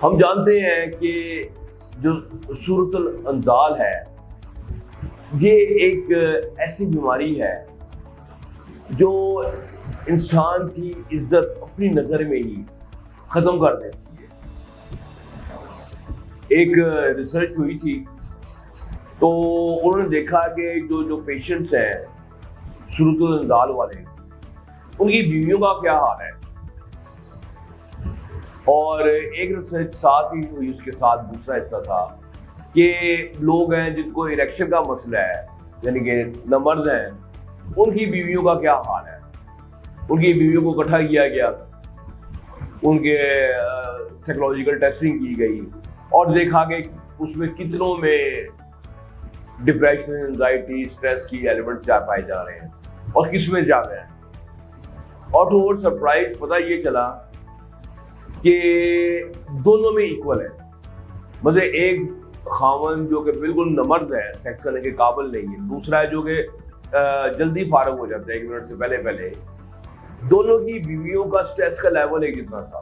ہم جانتے ہیں کہ جو صورت الانزال ہے یہ ایک ایسی بیماری ہے جو انسان کی عزت اپنی نظر میں ہی ختم کر دیتی ہے۔ ایک ریسرچ ہوئی تھی تو انہوں نے دیکھا کہ جو پیشنٹس ہیں صورت الانزال والے، ان کی بیویوں کا کیا حال ہے، اور ایک ریسرچ ساتھ ہی ہوئی، اس کے ساتھ دوسرا حصہ تھا کہ لوگ ہیں جن کو اریکشن کا مسئلہ ہے، یعنی کہ نامرد ہیں، ان کی بیویوں کا کیا حال ہے۔ ان کی بیویوں کو اکٹھا کیا گیا، ان کے سائیکولوجیکل ٹیسٹنگ کی گئی اور دیکھا کہ اس میں کتنوں میں ڈپریشن، انزائٹی، اسٹریس کی ایلیمنٹ پائے جا رہے ہیں اور کس میں زیادہ ہیں۔ اور ٹو اوور سرپرائز پتہ یہ چلا کہ دونوں میں ایکول ہے۔ مطلب ایک خاوند جو کہ بالکل نامرد ہے، سیکس کرنے کے قابل نہیں ہے، دوسرا ہے جو کہ جلدی فارغ ہو جاتا ہے 1 منٹ سے پہلے۔ دونوں کی بیویوں کا سٹریس کا لیول ایک جتنا تھا۔